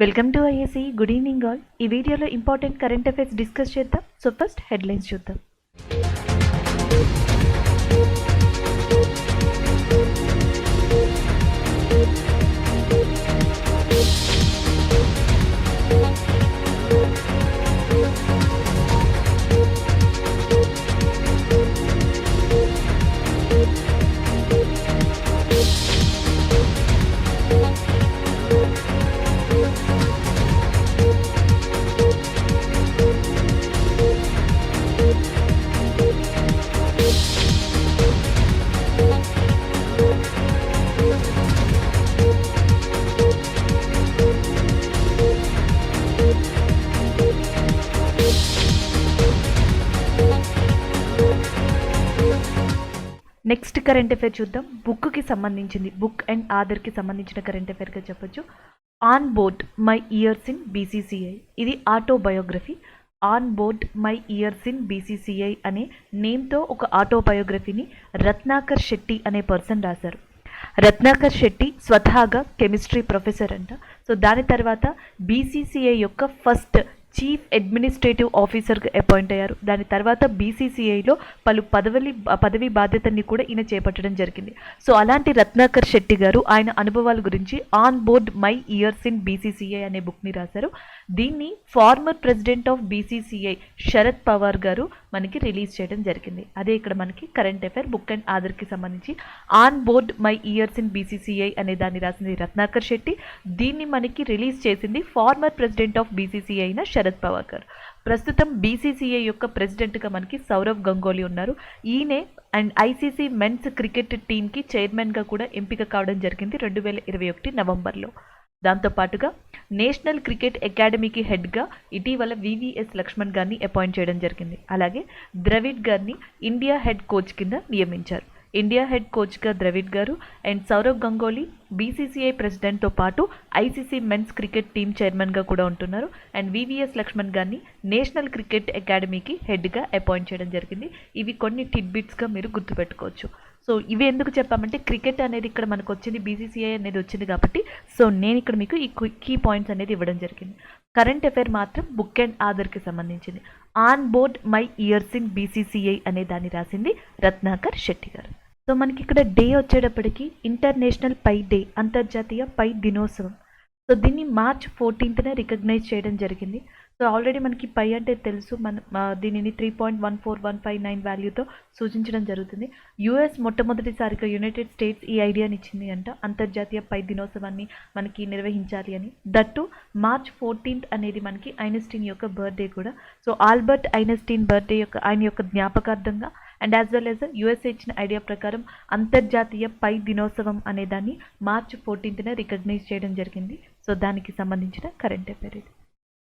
Welcome to IAC. Good evening all. ఈ వీడియోలో important current affairs discuss చేద్దాం. So first headlines చూద్దాం. Next current affair చూద్దాం. బుక్కి సంబంధించింది, బుక్ అండ్ ఆధార్కి సంబంధించిన కరెంట్ అఫైర్గా చెప్పొచ్చు. On board my years in BCCI, ఇది autobiography. On board my years in BCCI అనే నేమ్తో ఒక ఆటోబయోగ్రఫీని రత్నాకర్ శెట్టి అనే పర్సన్ రాశారు. రత్నాకర్ శెట్టి స్వతహాగా కెమిస్ట్రీ ప్రొఫెసర్ అంట. సో దాని తర్వాత బీసీసీఐ యొక్క ఫస్ట్ చీఫ్ అడ్మినిస్ట్రేటివ్ ఆఫీసర్గా అపాయింట్ అయ్యారు. దాని తర్వాత బీసీసీఐలో పలు పదవి బాధ్యతని కూడా ఈయన చేపట్టడం జరిగింది. సో అలాంటి రత్నాకర్ శెట్టి గారు ఆయన అనుభవాల గురించి on board my years in BCCI అనే బుక్ని రాశారు. దీన్ని former president of BCCI Sharad Pawar గారు మనకి రిలీజ్ చేయడం జరిగింది. అదే ఇక్కడ మనకి కరెంట్ అఫైర్ బుక్ అండ్ ఆధార్కి సంబంధించి on board my years in BCCI అనే దాన్ని రాసింది రత్నాకర్ శెట్టి. దీన్ని మనకి రిలీజ్ చేసింది ఫార్మర్ ప్రెసిడెంట్ ఆఫ్ బీసీసీఐ అయిన శరద్ పవార్ గారు. ప్రస్తుతం బీసీసీఐ యొక్క ప్రెసిడెంట్గా మనకి సౌరవ్ గంగోలీ ఉన్నారు. ఈయనే అండ్ ఐసీసీ మెన్స్ క్రికెట్ టీంకి చైర్మన్గా కూడా ఎంపిక కావడం జరిగింది 2021 నవంబర్లో. దాంతోపాటుగా నేషనల్ క్రికెట్ అకాడమీకి హెడ్గా ఇటీవల వివిఎస్ లక్ష్మణ్ గారిని అపాయింట్ చేయడం జరిగింది. అలాగే ద్రవిడ్ గారిని ఇండియా హెడ్ కోచ్ కింద నియమించారు. ఇండియా హెడ్ కోచ్గా ద్రవిడ్ గారు అండ్ సౌరవ్ గంగోలీ బీసీసీఐ ప్రెసిడెంట్తో పాటు ఐసీసీ మెన్స్ క్రికెట్ టీమ్ చైర్మన్గా కూడా ఉంటున్నారు. అండ్ వివిఎస్ లక్ష్మణ్ గారిని నేషనల్ క్రికెట్ అకాడమీకి హెడ్గా అపాయింట్ చేయడం జరిగింది. ఇవి కొన్ని టిడ్బిట్స్గా మీరు గుర్తుపెట్టుకోవచ్చు. సో ఇవి ఎందుకు చెప్పామంటే క్రికెట్ అనేది ఇక్కడ మనకు వచ్చింది, బీసీసీఐ అనేది వచ్చింది కాబట్టి సో నేను ఇక్కడ మీకు ఈ కీ పాయింట్స్ అనేది ఇవ్వడం జరిగింది. కరెంట్ అఫైర్ మాత్రం బుక్ అండ్ ఆధార్కి సంబంధించింది. On board my years in BCCI అనే దాన్ని రాసింది రత్నాకర్ శెట్టి గారు. సో మనకి ఇక్కడ డే వచ్చేటప్పటికి ఇంటర్నేషనల్ పై డే, అంతర్జాతీయ పై దినోత్సవం. సో దీన్ని March 14న రికగ్నైజ్ చేయడం జరిగింది. సో ఆల్రెడీ మనకి పై అంటే తెలుసు, దీనిని 3.14159 వాల్యూతో సూచించడం జరుగుతుంది. యుఎస్ మొట్టమొదటిసారిగా యునైటెడ్ స్టేట్స్ ఈ ఐడియాని ఇచ్చింది అంట, అంతర్జాతీయ పై దినోత్సవాన్ని మనకి నిర్వహించాలి అని. దట్టు March 14th అనేది మనకి ఐన్స్టీన్ యొక్క బర్త్డే కూడా. సో ఆల్బర్ట్ ఐన్స్టీన్ బర్త్డే యొక్క ఆయన యొక్క జ్ఞాపకార్థంగా and as well as USA ఇచ్చిన ఐడియా ప్రకారం అంతర్జాతీయ పై దినోత్సవం అనే దాన్ని March 14న రికగ్నైజ్ చేయడం జరిగింది. సో దానికి సంబంధించిన కరెంట్ అఫైర్ ఇది.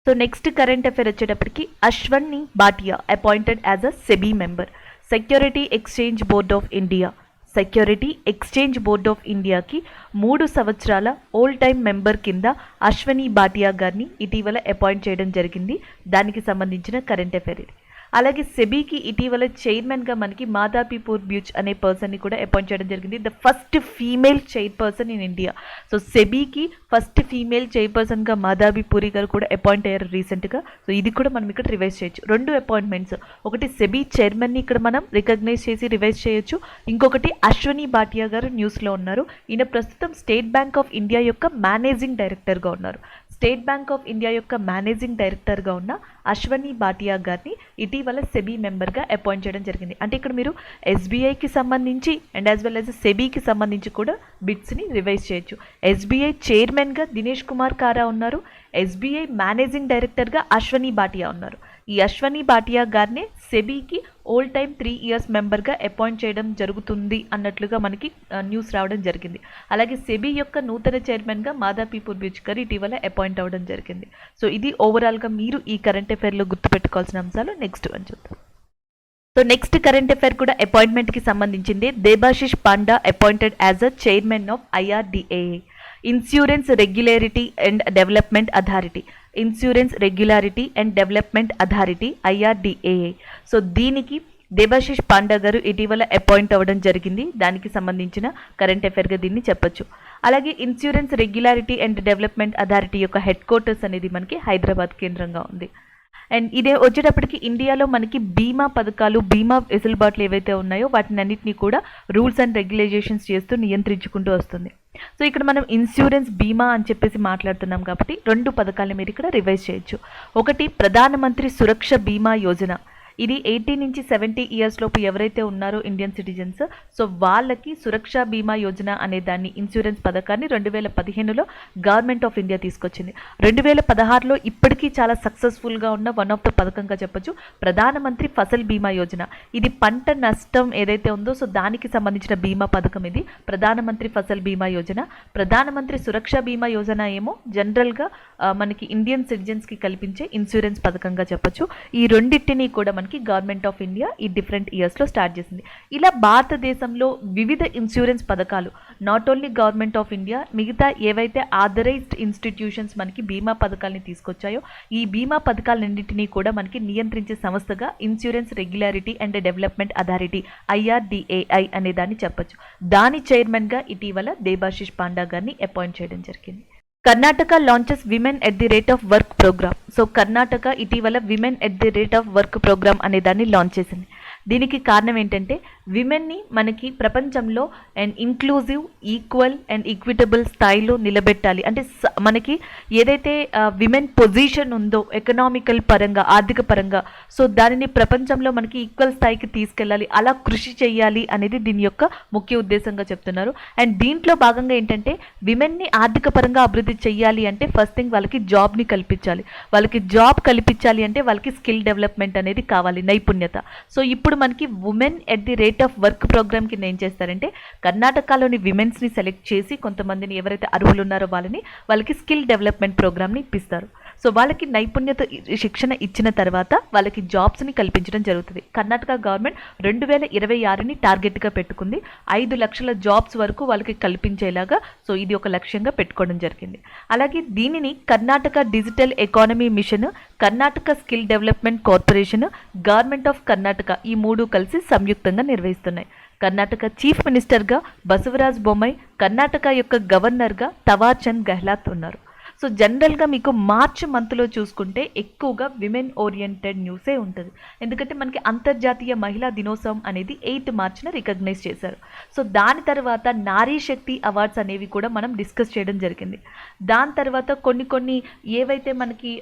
సో నెక్స్ట్ కరెంట్ అఫైర్ వచ్చేటప్పటికి Ashwani Bhatia appointed as a SEBI member. Security exchange board of India, security exchange board of ఇండియాకి 3 సంవత్సరాల ఓల్డ్ టైమ్ మెంబర్ కింద అశ్వని భాటియా గారిని ఇటీవల అపాయింట్ చేయడం జరిగింది. దానికి సంబంధించిన కరెంట్ అఫైర్ ఇది. అలాగే సెబీకి ఇటీవల చైర్మన్గా మనకి మాదాపీపూర్ బ్యూచ్ అనే పర్సన్ని కూడా అపాయింట్ చేయడం జరిగింది. The first female chairperson in India. So సెబీకి ఫస్ట్ ఫీమేల్ చైర్పర్సన్గా మాదాపీపూరి గారు కూడా అపాయింట్ అయ్యారు రీసెంట్గా. సో ఇది కూడా మనం ఇక్కడ రివైజ్ చేయొచ్చు. 2 అపాయింట్మెంట్స్, ఒకటి సెబీ చైర్మన్ని ఇక్కడ మనం రికగ్నైజ్ చేసి రివైజ్ చేయొచ్చు, ఇంకొకటి అశ్వని భాటియా గారు న్యూస్లో ఉన్నారు. ఈయన ప్రస్తుతం స్టేట్ బ్యాంక్ ఆఫ్ ఇండియా యొక్క మేనేజింగ్ డైరెక్టర్గా ఉన్నారు. స్టేట్ బ్యాంక్ ఆఫ్ ఇండియా యొక్క మేనేజింగ్ డైరెక్టర్గా ఉన్న అశ్వని భాటియా గారిని ఇటీవల సెబీ మెంబర్గా అపాయింట్ చేయడం జరిగింది. అంటే ఇక్కడ మీరు ఎస్బీఐకి సంబంధించి అండ్ యాజ్ వెల్ యాజ్ సెబీకి సంబంధించి కూడా బిట్స్ని రివైజ్ చేయొచ్చు. ఎస్బీఐ చైర్మన్గా దినేష్ కుమార్ కారా ఉన్నారు. ఎస్బీఐ మేనేజింగ్ డైరెక్టర్గా అశ్వని భాటియా ఉన్నారు. ఈ అశ్వని భాటియా గారిని సెబీకి ఓల్డ్ టైమ్ 3 years మెంబర్గా అపాయింట్ చేయడం జరుగుతుంది అన్నట్లుగా మనకి న్యూస్ రావడం జరిగింది. అలాగే సెబీ యొక్క నూతన చైర్మన్గా మాదాపీపూర్ బ్యూచ్ గారు ఇటీవల అపాయింట్ అవ్వడం జరిగింది. సో ఇది ఓవరాల్గా మీరు ఈ కరెంట్ అఫైర్లో గుర్తుపెట్టుకోవాల్సిన అంశాలు. నెక్స్ట్ వన్ చూద్దాం. సో నెక్స్ట్ కరెంట్ అఫైర్ కూడా అపాయింట్మెంట్కి సంబంధించింది. Debashish Panda appointed as a chairman of IRDAI, insurance regulatory and development authority. Insurance regularity and development authority IRDAI. So దీనికి దేబాశిష్ పాండా గారు ఇటీవల అపాయింట్ అవ్వడం జరిగింది. దానికి సంబంధించిన కరెంట్ అఫైర్గా దీన్ని చెప్పొచ్చు. అలాగే insurance regularity and development authority యొక్క హెడ్ క్వార్టర్స్ అనేది మనకి హైదరాబాద్ కేంద్రంగా ఉంది. అండ్ ఇదే వచ్చేటప్పటికి ఇండియాలో మనకి బీమా పథకాలు, బీమా వెసులుబాట్లు ఏవైతే ఉన్నాయో వాటిని అన్నింటినీ కూడా రూల్స్ అండ్ రెగ్యులేషన్స్ చేస్తూ నియంత్రించుకుంటూ వస్తుంది. సో ఇక్కడ మనం ఇన్సూరెన్స్ బీమా అని చెప్పేసి మాట్లాడుతున్నాం కాబట్టి 2 పథకాలను మీరు ఇక్కడ రివైజ్ చేయొచ్చు. ఒకటి ప్రధానమంత్రి సురక్ష బీమా యోజన. ఇది 18 నుంచి 70 ఇయర్స్ లోపు ఎవరైతే ఉన్నారో ఇండియన్ సిటిజన్స్, సో వాళ్ళకి సురక్ష బీమా యోజన అనే దాన్ని ఇన్సూరెన్స్ పథకాన్ని 2015లో గవర్నమెంట్ ఆఫ్ ఇండియా తీసుకొచ్చింది. 2016లో ఇప్పటికీ చాలా సక్సెస్ఫుల్గా ఉన్న వన్ ఆఫ్ ద పథకంగా చెప్పొచ్చు ప్రధానమంత్రి ఫసల్ బీమా యోజన. ఇది పంట నష్టం ఏదైతే ఉందో సో దానికి సంబంధించిన బీమా పథకం ఇది ప్రధానమంత్రి ఫసల్ బీమా యోజన. ప్రధానమంత్రి సురక్ష బీమా యోజన ఏమో జనరల్గా మనకి ఇండియన్ సిటిజన్స్కి కల్పించే ఇన్సూరెన్స్ పథకంగా చెప్పొచ్చు. ఈ రెండింటినీ కూడా మనకి గవర్నమెంట్ ఆఫ్ ఇండియా ఈ డిఫరెంట్ ఇయర్స్లో స్టార్ట్ చేసింది. ఇలా భారతదేశంలో వివిధ ఇన్సూరెన్స్ పథకాలు not only government of India, మిగతా ఏవైతే ఆథరైజ్డ్ ఇన్స్టిట్యూషన్స్ మనకి బీమా పథకాలని తీసుకొచ్చాయో ఈ బీమా పథకాలన్నింటినీ కూడా మనకి నియంత్రించే సంస్థగా insurance regularity and development authority IRDAI అనే దాన్ని చెప్పొచ్చు. దాని చైర్మన్గా ఇటీవల దేబాశిష్ పాండా గారిని అపాయింట్ చేయడం జరిగింది. Karnataka launches women at the rate of work programme. So Karnataka ఇటీవల women at the rate of work programme అనే దాన్ని లాంచ్ చేసింది. దీనికి కారణం ఏంటంటే విమెన్ని మనకి ప్రపంచంలో and inclusive, equal and equitable స్థాయిలో నిలబెట్టాలి. అంటే మనకి ఏదైతే విమెన్ పొజిషన్ ఉందో ఎకనామికల్ పరంగా, ఆర్థిక పరంగా, సో దానిని ప్రపంచంలో మనకి ఈక్వల్ స్థాయికి తీసుకెళ్ళాలి, అలా కృషి చేయాలి అనేది దీని యొక్క ముఖ్య ఉద్దేశంగా చెప్తున్నారు. అండ్ దీంట్లో భాగంగా ఏంటంటే విమెన్ని ఆర్థిక పరంగా అభివృద్ధి చేయాలి అంటే ఫస్ట్ థింగ్ వాళ్ళకి జాబ్ని కల్పించాలి. వాళ్ళకి జాబ్ కల్పించాలి అంటే వాళ్ళకి స్కిల్ డెవలప్మెంట్ అనేది కావాలి, నైపుణ్యత. సో ఇప్పుడు మనకి women at the rate of work programme కింద ఏం చేస్తారంటే కర్ణాటకలోని విమెన్స్ని సెలెక్ట్ చేసి కొంతమందిని ఎవరైతే అర్హులు ఉన్నారో వాళ్ళకి స్కిల్ డెవలప్మెంట్ ప్రోగ్రామ్ని ఇప్పిస్తారు. సో వాళ్ళకి నైపుణ్యత శిక్షణ ఇచ్చిన తర్వాత వాళ్ళకి జాబ్స్ని కల్పించడం జరుగుతుంది. కర్ణాటక గవర్నమెంట్ 2026ని టార్గెట్గా పెట్టుకుంది. 5 లక్షల జాబ్స్ వరకు వాళ్ళకి కల్పించేలాగా సో ఇది ఒక లక్ష్యంగా పెట్టుకోవడం జరిగింది. అలాగే దీనిని Karnataka digital economy mission, Karnataka skill development corporation, government of Karnataka ఈ 3 కలిసి సంయుక్తంగా నిర్వహిస్తున్నాయి. కర్ణాటక చీఫ్ మినిస్టర్గా బసవరాజ్ బొమ్మాయి, కర్ణాటక యొక్క గవర్నర్గా తవార్చంద్ గెహ్లాట్ ఉన్నారు. సో జనరల్గా మీకు మార్చ్ మంత్లో చూసుకుంటే ఎక్కువగా విమెన్ ఓరియంటెడ్ న్యూసే ఉంటుంది. ఎందుకంటే మనకి అంతర్జాతీయ మహిళా దినోత్సవం అనేది 8 మార్చిన రికగ్నైజ్ చేశారు. సో దాని తర్వాత నారీ శక్తి అవార్డ్స్ అనేవి కూడా మనం డిస్కస్ చేయడం జరిగింది. దాని తర్వాత కొన్ని ఏవైతే మనకి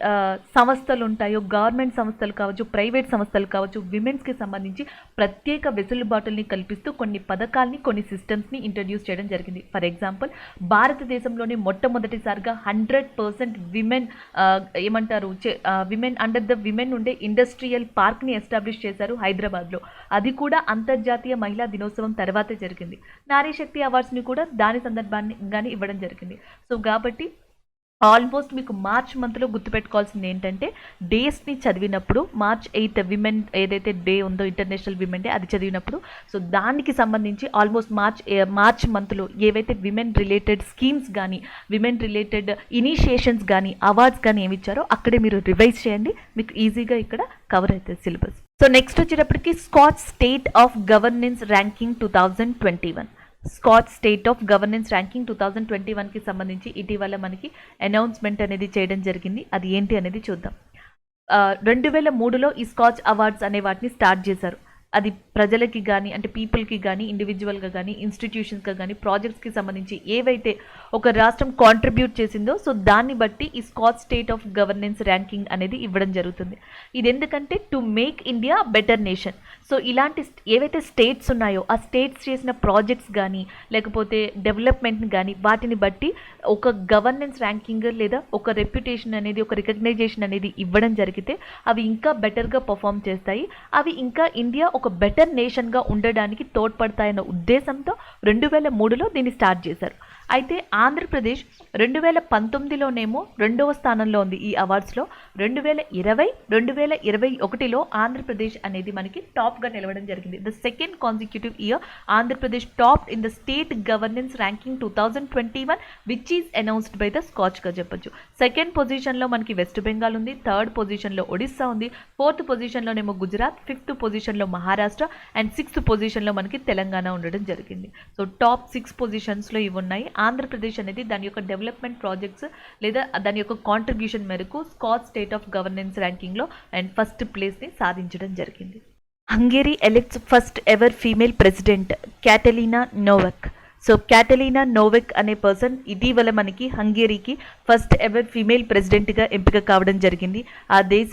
సంస్థలు ఉంటాయో, గవర్నమెంట్ సంస్థలు కావచ్చు, ప్రైవేట్ సంస్థలు కావచ్చు, విమెన్స్కి సంబంధించి ప్రత్యేక వెసులుబాటుల్ని కల్పిస్తూ కొన్ని పథకాల్ని, కొన్ని సిస్టమ్స్ని ఇంట్రడ్యూస్ చేయడం జరిగింది. ఫర్ ఎగ్జాంపుల్ భారతదేశంలోనే మొట్టమొదటిసారిగా 100% విమెన్ ఏమంటారు విమెన్ అండర్ ద విమెన్ ఉండే ఇండస్ట్రియల్ పార్క్ని ఎస్టాబ్లిష్ చేశారు హైదరాబాద్లో. అది కూడా అంతర్జాతీయ మహిళా దినోత్సవం తర్వాతే జరిగింది. నారీ శక్తి అవార్డ్స్ని కూడా దాని సందర్భాన్ని ఇవ్వడం జరిగింది. సో కాబట్టి ఆల్మోస్ట్ మీకు మార్చ్ మంత్లో గుర్తుపెట్టుకోవాల్సింది ఏంటంటే డేస్ని చదివినప్పుడు మార్చ్ 8 విమెన్ ఏదైతే డే ఉందో ఇంటర్నేషనల్ విమెన్ డే అది చదివినప్పుడు సో దానికి సంబంధించి ఆల్మోస్ట్ మార్చ్ మంత్లో ఏవైతే విమెన్ రిలేటెడ్ స్కీమ్స్ కానీ, విమెన్ రిలేటెడ్ ఇనిషియేషన్స్ కానీ, అవార్డ్స్ కానీ ఏమి ఇచ్చారో అక్కడే మీరు రివైజ్ చేయండి, మీకు ఈజీగా ఇక్కడ కవర్ అవుతుంది సిలబస్. సో నెక్స్ట్ వచ్చేటప్పటికి Skoch state of governance ranking 2021. Skoch state of governance ranking 2021కి సంబంధించి ఇటీవల మనకి అనౌన్స్మెంట్ అనేది చేయడం జరిగింది. అది ఏంటి అనేది చూద్దాం. 2003లో ఈ స్కాచ్ అవార్డ్స్ అనే వాటిని స్టార్ట్ చేశారు. అది ప్రజలకి కానీ, అంటే పీపుల్కి కానీ, ఇండివిజువల్గా కానీ, ఇన్స్టిట్యూషన్స్గా కానీ, ప్రాజెక్ట్స్కి సంబంధించి ఏవైతే ఒక రాష్ట్రం కాంట్రిబ్యూట్ చేసిందో సో దాన్ని బట్టి ఈ scotch state of governance ranking అనేది ఇవ్వడం జరుగుతుంది. ఇది ఎందుకంటే to make India better nation. So ఇలాంటి ఏవైతే స్టేట్స్ ఉన్నాయో ఆ స్టేట్స్ చేసిన ప్రాజెక్ట్స్ కానీ, లేకపోతే డెవలప్మెంట్ని కానీ వాటిని బట్టి ఒక గవర్నెన్స్ ర్యాంకింగ్ లేదా ఒక రెప్యుటేషన్ అనేది, ఒక రికగ్నైజేషన్ అనేది ఇవ్వడం జరిగితే అవి ఇంకా బెటర్గా పర్ఫామ్ చేస్తాయి. అవి ఇంకా ఇండియా ఒక బెటర్ నేషన్గా ఉండడానికి తోడ్పడతాయన్న ఉద్దేశంతో 2003లో దీన్ని స్టార్ట్ చేశారు. అయితే ఆంధ్రప్రదేశ్ 2019లోనేమో 2వ స్థానంలో ఉంది ఈ అవార్డ్స్లో. 2020, 2021లో ఆంధ్రప్రదేశ్ అనేది మనకి టాప్గా నిలవడం జరిగింది. The second consecutive year Andhra Pradesh top in the state governance ranking 2021 which is announced by the స్కాచ్గా చెప్పొచ్చు. సెకండ్ పొజిషన్లో మనకి వెస్ట్ బెంగాల్ ఉంది, థర్డ్ పొజిషన్లో ఒడిస్సా ఉంది, ఫోర్త్ పొజిషన్లోనేమో గుజరాత్, ఫిఫ్త్ పొజిషన్లో మహారాష్ట్ర అండ్ సిక్స్త్ పొజిషన్లో మనకి తెలంగాణ ఉండడం జరిగింది. సో టాప్ 6 పొజిషన్స్లో ఇవి ఉన్నాయి. ఆంధ్రప్రదేశ్ అనేది దాని యొక్క డెవలప్మెంట్ ప్రాజెక్ట్స్ లేదా దాని యొక్క కాంట్రిబ్యూషన్ మేరకు స్కాచ్ స్టేట్ ఆఫ్ గవర్నెన్స్ ర్యాంకింగ్లో అండ్ ఫస్ట్ ప్లేస్ని సాధించడం జరిగింది. Hungary elects first ever female president Katalin Novak. So Katalin Novak అనే పర్సన్ ఇటీవల మనకి హంగేరీకి ఫస్ట్ ఎవర్ ఫీమేల్ ప్రెసిడెంట్గా ఎంపిక కావడం జరిగింది. ఆ దేశ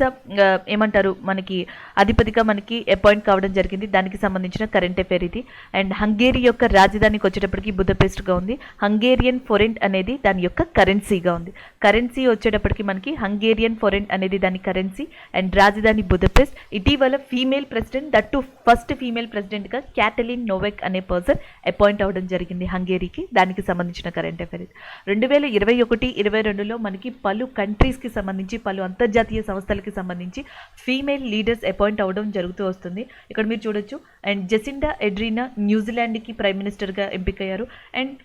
ఏమంటారు మనకి అధిపతిగా మనకి అపాయింట్ కావడం జరిగింది. దానికి సంబంధించిన కరెంట్ అఫైర్ ఇది. అండ్ హంగేరీ యొక్క రాజధానికి వచ్చేటప్పటికి బుదపెస్ట్గా ఉంది. హంగేరియన్ ఫోరెంట్ అనేది దాని యొక్క కరెన్సీగా ఉంది. కరెన్సీ వచ్చేటప్పటికి మనకి హంగేరియన్ ఫోరెంట్ అనేది దాని కరెన్సీ అండ్ రాజధాని బుదపెస్ట్. ఇటీవల female president that first female ప్రెసిడెంట్గా క్యాటలిన్ నోవెక్ అనే పర్సన్ అపాయింట్ అవ్వడం జరిగింది హంగేరీకి. దానికి సంబంధించిన కరెంట్ అఫైర్ 2021-22లో మనకి పలు కంట్రీస్కి సంబంధించి పలు అంతర్జాతీయ సంస్థలకి సంబంధించి ఫీమేల్ లీడర్స్ అపాయింట్ అవ్వడం జరుగుతూ వస్తుంది. ఇక్కడ మీరు చూడొచ్చు. అండ్ జెసిండా ఎడ్రీనా న్యూజిలాండ్కి ప్రైమ్ మినిస్టర్గా ఎంపికయ్యారు. అండ్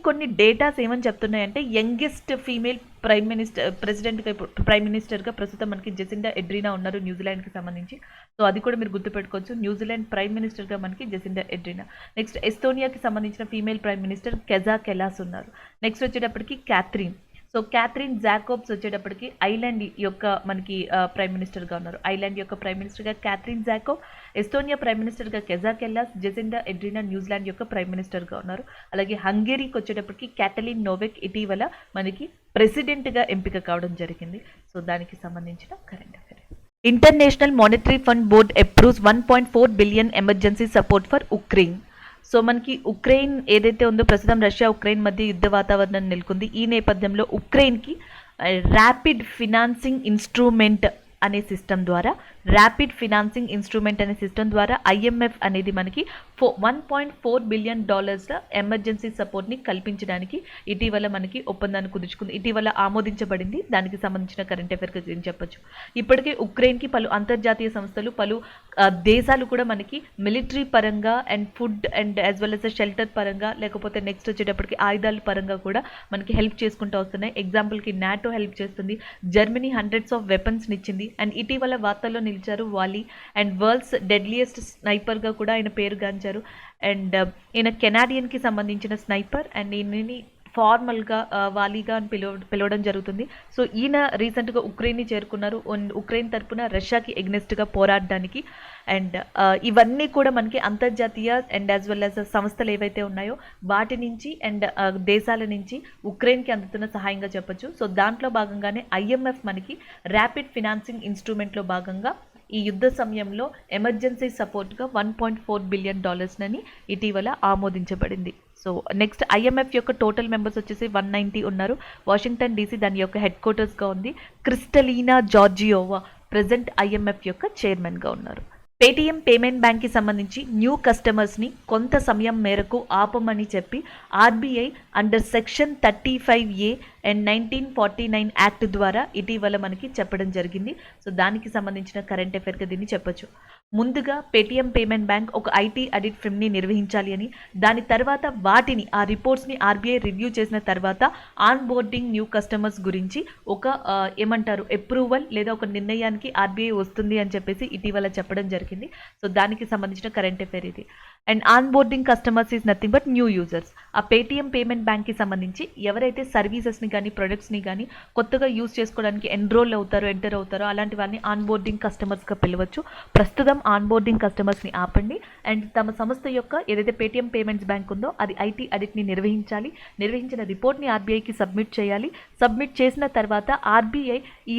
కొన్ని డేటాస్ ఏమని చెప్తున్నాయంటే యంగెస్ట్ ఫీమేల్ ప్రైమ్ మినిస్టర్గా ప్రస్తుతం మనకి జెసిండా ఎడ్రీనా ఉన్నారు న్యూజిలాండ్కి సంబంధించి. సో అది కూడా మీరు గుర్తుపెట్టుకోవచ్చు. న్యూజిలాండ్ ప్రైమ్ మినిస్టర్గా మనకి జెసిండా ఎడ్రీనా. నెక్స్ట్ ఎస్తోనియాకి సంబంధించిన ఫీమేల్ ప్రైమ్ మినిస్టర్ కెజా కెలాస్ ఉన్నారు. నెక్స్ట్ వచ్చేటప్పటికి క్యాథరిన్. సో క్యాథరిన్ జాకోబ్స్ వచ్చేటప్పటికి ఐలాండ్ యొక్క మనకి ప్రైమ్ మినిస్టర్గా ఉన్నారు. ఐలాండ్ యొక్క ప్రైమ్ మినిస్టర్గా క్యాథరిన్ జాకోబ్, ఎస్తోనియా ప్రైమ్ మినిస్టర్గా కెజా కెల్లాస్, జెసిండా ఎడ్రీనా న్యూజిలాండ్ యొక్క ప్రైమ్ మినిస్టర్గా ఉన్నారు. అలాగే హంగేరీకి వచ్చేటప్పటికి క్యాటలిన్ నోవెక్ ఇటీవల మనకి ప్రెసిడెంట్గా ఎంపిక కావడం జరిగింది. సో దానికి సంబంధించిన current affair. International monetary fund board approves 1.4 billion emergency support for Ukraine. So మనకి ఉక్రెయిన్ ఏదైతే ఉందో ప్రస్తుతం రష్యా ఉక్రెయిన్ మధ్య యుద్ధ వాతావరణం నెలకొంది. ఈ నేపథ్యంలో ఉక్రెయిన్కి ర్యాపిడ్ ఫినాన్సింగ్ ఇన్స్ట్రుమెంట్ అనే సిస్టమ్ ద్వారా ఐఎంఎఫ్ అనేది మనకి $1.4 బిలియన్ ఎమర్జెన్సీ సపోర్ట్ని కల్పించడానికి ఇటీవల మనకి ఒప్పందాన్ని కుదుర్చుకుంది. ఇటీవల ఆమోదించబడింది. దానికి సంబంధించిన కరెంట్ అఫైర్ గురించి చెప్పొచ్చు. ఇప్పటికే ఉక్రెయిన్కి పలు అంతర్జాతీయ సంస్థలు పలు దేశాలు కూడా మనకి మిలిటరీ పరంగా and food and as well as shelter పరంగా లేకపోతే నెక్స్ట్ వచ్చేటప్పటికి ఆయుధాల పరంగా కూడా మనకి హెల్ప్ చేసుకుంటూ వస్తున్నాయి. ఎగ్జాంపుల్కి నాటో హెల్ప్ చేస్తుంది. జర్మనీ హండ్రెడ్స్ ఆఫ్ వెపన్స్ని ఇచ్చింది. అండ్ ఇటీవల వార్తల్లో నిలిచారు వాలి. అండ్ వరల్డ్స్ డెడ్లియెస్ట్ స్నైపర్గా కూడా ఆయన పేరుగాంచారు. అండ్ ఈయన కెనాడియన్కి సంబంధించిన స్నైపర్. అండ్ ఈయనని ఫార్మల్గా వాలీగా అని పిలవడం జరుగుతుంది. సో ఈయన రీసెంట్గా ఉక్రెయిన్ని చేరుకున్నారు. ఉక్రెయిన్ తరపున రష్యాకి ఎగ్నెస్ట్గా పోరాడడానికి. అండ్ ఇవన్నీ కూడా మనకి అంతర్జాతీయ అండ్ యాజ్ వెల్ యాజ్ సంస్థలు ఏవైతే ఉన్నాయో వాటి నుంచి అండ్ దేశాల నుంచి ఉక్రెయిన్కి అందుతున్న సహాయంగా చెప్పొచ్చు. సో దాంట్లో భాగంగానే ఐఎంఎఫ్ మనకి ర్యాపిడ్ ఫినాన్సింగ్ ఇన్స్ట్రుమెంట్లో భాగంగా ఈ యుద్ధ సమయంలో ఎమర్జెన్సీ సపోర్ట్గా $1.4 బిలియన్ అని ఇటీవల ఆమోదించబడింది. సో నెక్స్ట్ ఐఎంఎఫ్ యొక్క టోటల్ మెంబర్స్ వచ్చేసి 190 ఉన్నారు. వాషింగ్టన్ డీసీ దాని యొక్క హెడ్ క్వార్టర్స్గా ఉంది. క్రిస్టలీనా జార్జియోవా ప్రెజెంట్ ఐఎంఎఫ్ యొక్క చైర్మన్గా ఉన్నారు. పేటీఎం పేమెంట్ బ్యాంక్కి సంబంధించి న్యూ కస్టమర్స్ని కొంత సమయం మేరకు ఆపమని చెప్పి RBI under section 35A and 1949 act ద్వారా ఇటీవల మనకి చెప్పడం జరిగింది. సో దానికి సంబంధించిన కరెంట్ అఫైర్గా దీన్ని చెప్పొచ్చు. ముందుగా పేటీఎం పేమెంట్ బ్యాంక్ ఒక ఐటీ ఆడిట్ ఫిమ్ని నిర్వహించాలి అని, దాని తర్వాత వాటిని ఆ రిపోర్ట్స్ని ఆర్బీఐ రివ్యూ చేసిన తర్వాత ఆన్ బోర్డింగ్ న్యూ కస్టమర్స్ గురించి ఒక ఏమంటారు అప్రూవల్ లేదా ఒక నిర్ణయానికి ఆర్బీఐ వస్తుంది అని చెప్పేసి ఇటీవల చెప్పడం జరిగింది. సో దానికి సంబంధించిన కరెంట్ అఫైర్ ఇది. And on boarding customers is nothing but new users. ఆ పేటీఎం పేమెంట్ బ్యాంక్కి సంబంధించి ఎవరైతే సర్వీసెస్ని కానీ ప్రొడక్ట్స్ని కానీ కొత్తగా యూజ్ చేసుకోవడానికి ఎంటర్ అవుతారో అలాంటి వాళ్ళని ఆన్ బోర్డింగ్ కస్టమర్స్గా పిలవచ్చు. ప్రస్తుతం ఆన్ బోర్డింగ్ కస్టమర్స్ని ఆపండి. అండ్ తమ సంస్థ యొక్క ఏదైతే పేటీఎం పేమెంట్స్ బ్యాంక్ ఉందో అది ఐటీ ఆడిట్ని నిర్వహించాలి. నిర్వహించిన రిపోర్ట్ని ఆర్బీఐకి సబ్మిట్ చేయాలి. సబ్మిట్ చేసిన తర్వాత ఆర్బీఐ ఈ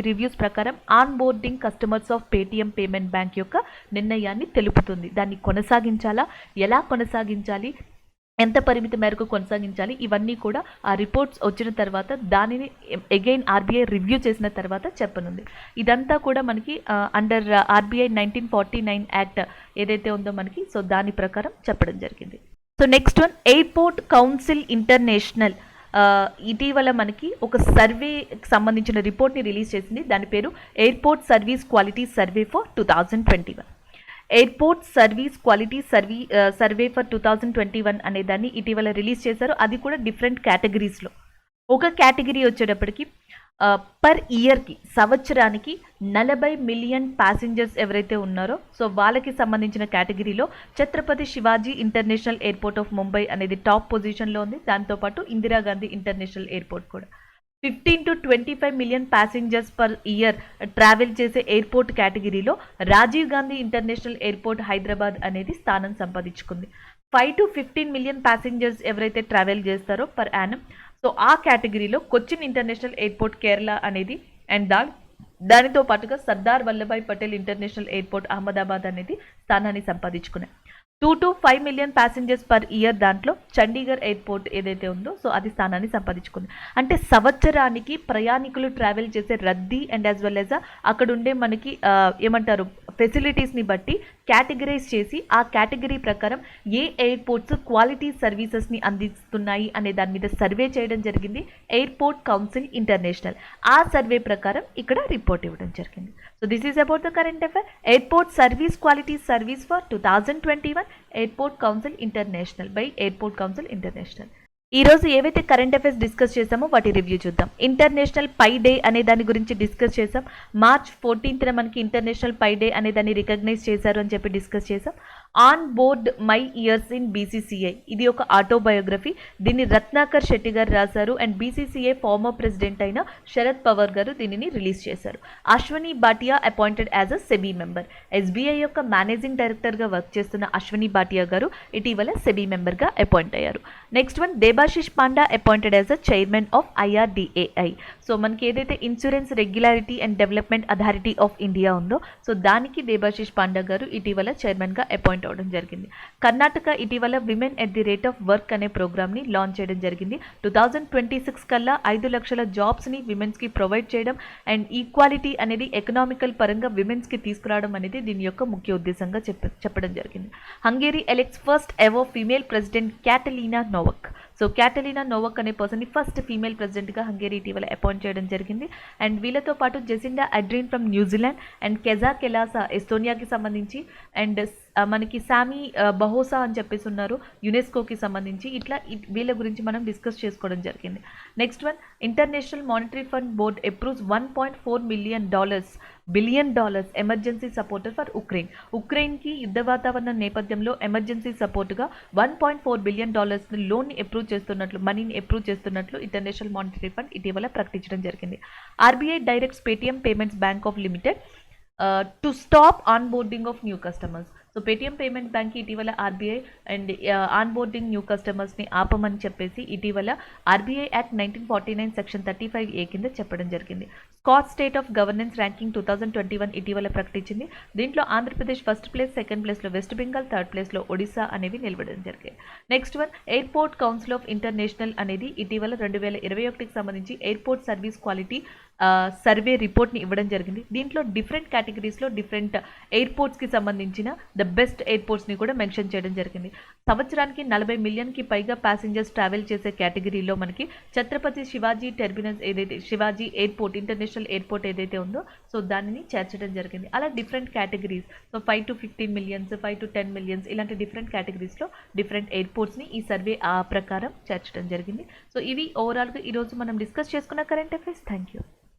రివ్యూస్ ప్రకారం on boarding customers of Paytm payment bank యొక్క నిర్ణయాన్ని తెలుపుతుంది. దాన్ని కొనసాగించాలా, ఎలా కొనసాగించాలి, ఎంత పరిమితి మేరకు కొనసాగించాలి, ఇవన్నీ కూడా ఆ రిపోర్ట్స్ వచ్చిన తర్వాత దానిని అగైన్ ఆర్బీఐ రివ్యూ చేసిన తర్వాత చెప్పనుంది. ఇదంతా కూడా మనకి అండర్ ఆర్బీఐ 1949 యాక్ట్ ఏదైతే ఉందో మనకి సో దాని ప్రకారం చెప్పడం జరిగింది. So next one airport council international ఇటీవల మనకి ఒక సర్వేకి సంబంధించిన రిపోర్ట్ని రిలీజ్ చేసింది. దాని పేరు airport service quality survey for 2021. Airport service quality survey for 2021 అనే దాన్ని ఇటీవల రిలీజ్ చేశారు. అది కూడా డిఫరెంట్ కేటగిరీస్లో. ఒక కేటగిరీ వచ్చేటప్పటికి పర్ ఇయర్కి సంవత్సరానికి 40 మిలియన్ ప్యాసింజర్స్ ఎవరైతే ఉన్నారో సో వాళ్ళకి సంబంధించిన కేటగిరీలో Chhatrapati Shivaji international airport of Mumbai అనేది టాప్ పొజిషన్లో ఉంది. దాంతోపాటు ఇందిరాగాంధీ ఇంటర్నేషనల్ ఎయిర్పోర్ట్ కూడా 15 to 25 million passengers per year travel చేసే ఎయిర్పోర్ట్ కేటగిరీలో రాజీవ్ గాంధీ ఇంటర్నేషనల్ ఎయిర్పోర్ట్ హైదరాబాద్ అనేది స్థానం సంపాదించుకుంది. 5 to 15 మిలియన్ ప్యాసింజర్స్ ఎవరైతే ట్రావెల్ చేస్తారో పర్ యానం సో ఆ కేటగిరీలో కొచ్చిన్ ఇంటర్నేషనల్ ఎయిర్పోర్ట్ కేరళ అనేది అండ్ దానితో పాటుగా సర్దార్ వల్లభాయ్ పటేల్ ఇంటర్నేషనల్ ఎయిర్పోర్ట్ అహ్మదాబాద్ అనేది స్థానాన్ని సంపాదించుకున్నాయి. 2 to 5 million passengers per year దాంట్లో చండీగఢ్ ఎయిర్పోర్ట్ ఏదైతే ఉందో సో అది స్థానాన్ని సంపాదించుకుంది. అంటే సంవత్సరానికి ప్రయాణికులు ట్రావెల్ చేసే రద్దీ అండ్ యాజ్ వెల్ యాజ్ అక్కడ ఉండే మనకి ఏమంటారు ఫెసిలిటీస్ని బట్టి కేటగిరైజ్ చేసి ఆ కేటగిరీ ప్రకారం ఏ ఎయిర్పోర్ట్స్ క్వాలిటీ సర్వీసెస్ని అందిస్తున్నాయి అనే దాని మీద సర్వే చేయడం జరిగింది ఎయిర్పోర్ట్ కౌన్సిల్ ఇంటర్నేషనల్. ఆ సర్వే ప్రకారం ఇక్కడ రిపోర్ట్ ఇవ్వడం జరిగింది. So this is about the current affair airport service quality service for 2021 airport council international by airport council international. ఈ రోజు ఏవైతే కరెంట్ అఫైర్స్ డిస్కస్ చేసామో వాటి రివ్యూ చూద్దాం. ఇంటర్నేషనల్ పై డే అనే దాని గురించి డిస్కస్ చేసాం. March 14th మనకి ఇంటర్నేషనల్ పై డే అనే దాన్ని రికగ్నైజ్ చేశారు అని చెప్పి డిస్కస్ చేసాం. On board my years in BCCI ఇది ఒక ఆటోబయోగ్రఫీ. దీన్ని రత్నాకర్ శెట్టి గారు రాశారు అండ్ బీసీసీఐ ఫార్మర్ ప్రెసిడెంట్ అయిన శరద్ పవార్ గారు దీనిని రిలీజ్ చేశారు. Ashwani Bhatia appointed as a SEBI member. SBI యొక్క మేనేజింగ్ డైరెక్టర్గా వర్క్ చేస్తున్న అశ్వని భాటియా గారు ఇటీవల సెబీ మెంబర్గా అపాయింట్ అయ్యారు. Next one Debashish Panda appointed as a chairman of IRDAI. So మనకి ఏదైతే insurance regularity and development authority of India ఉందో సో దానికి దేబాశిష్ పాండా గారు ఇటీవల చైర్మన్గా అపాయింట్ అవడం జరిగింది. కర్ణాటక ఇటీవల women at the rate of work అనే ప్రోగ్రామ్ని లాంచ్ చేయడం జరిగింది. 2026 కల్లా 5 లక్షల జాబ్స్ని విమెన్స్కి ప్రొవైడ్ చేయడం అండ్ ఈక్వాలిటీ అనేది ఎకనామికల్ పరంగా విమెన్స్కి తీసుకురావడం అనేది దీని యొక్క ముఖ్య ఉద్దేశంగా చెప్పడం జరిగింది. Hungary elects first ever female president Katalin Novak. So Katalin Novak అనే పర్సన్ని ఫస్ట్ ఫీమేల్ ప్రెసిడెంట్గా హంగేరీ ఇటీవల అపాయింట్ చేయడం జరిగింది. అండ్ వీళ్ళతో పాటు జెసిండా అడ్రిన్ ఫ్రమ్ న్యూజిలాండ్ అండ్ కెజా కెలాసా ఎస్తోనియాకి సంబంధించి అండ్ మనకి సామీ బహోసా అని చెప్పేసి ఉన్నారు యునెస్కోకి సంబంధించి. ఇట్లా వీళ్ళ గురించి మనం డిస్కస్ చేసుకోవడం జరిగింది. Next one international monetary fund board approves $1.4 billion emergency supporter for Ukraine. ఉక్రెయిన్కి యుద్ధ వాతావరణం నేపథ్యంలో ఎమర్జెన్సీ సపోర్టుగా $1.4 బిలియన్ లోన్ని అప్రూవ్ చేస్తున్నట్లు మనీని అప్రూవ్ చేస్తున్నట్లు ఇంటర్నేషనల్ మానిటరీ ఫండ్ ఇటీవల ప్రకటించడం జరిగింది. RBI directs Paytm payments bank of limited to stop onboarding of new customers. So Paytm payment bank ఇటీవల ఆర్బీఐ అండ్ ఆన్బోర్డింగ్ న్యూ కస్టమర్స్ని ఆపమని చెప్పేసి ఇటీవల ఆర్బీఐ యాక్ట్ 1949 సెక్షన్ 35A కింద చెప్పడం జరిగింది. Scott state of governance ranking 2021 ఇటీవల ప్రకటించింది. దీంట్లో ఆంధ్రప్రదేశ్ ఫస్ట్ ప్లేస్, సెకండ్ ప్లేస్లో వెస్ట్ బెంగాల్, థర్డ్ ప్లేస్లో ఒడిశా అనేవి నిలబడడం జరిగాయి. Next one airport council of international అనేది ఇటీవల 2021కి సంబంధించి ఎయిర్పోర్ట్ సర్వీస్ క్వాలిటీ సర్వే రిపోర్ట్ని ఇవ్వడం జరిగింది. దీంట్లో డిఫరెంట్ కేటగిరీస్లో డిఫరెంట్ ఎయిర్పోర్ట్స్కి సంబంధించిన ద బెస్ట్ ఎయిర్పోర్ట్స్ని కూడా మెన్షన్ చేయడం జరిగింది. సంవత్సరానికి 40 మిలియన్కి పైగా ప్యాసింజర్స్ ట్రావెల్ చేసే కేటగిరీలో మనకి ఛత్రపతి శివాజీ టెర్మినస్ ఏదైతే శివాజీ ఎయిర్పోర్ట్ ఇంటర్నేషనల్ ఎయిర్పోర్ట్ ఏదైతే ఉందో సో దానిని చేర్చడం జరిగింది. అలా different categories so 5 to 15 millions 5 to 10 millions ఇలాంటి డిఫరెంట్ కేటగిరీస్లో డిఫరెంట్ ఎయిర్పోర్ట్స్ని ఈ సర్వే ఆ ప్రకారం చేర్చడం జరిగింది. సో ఇవి ఓవరాల్గా ఈరోజు మనం డిస్కస్ చేసుకున్న కరెంట్ అఫైర్స్. Thank you.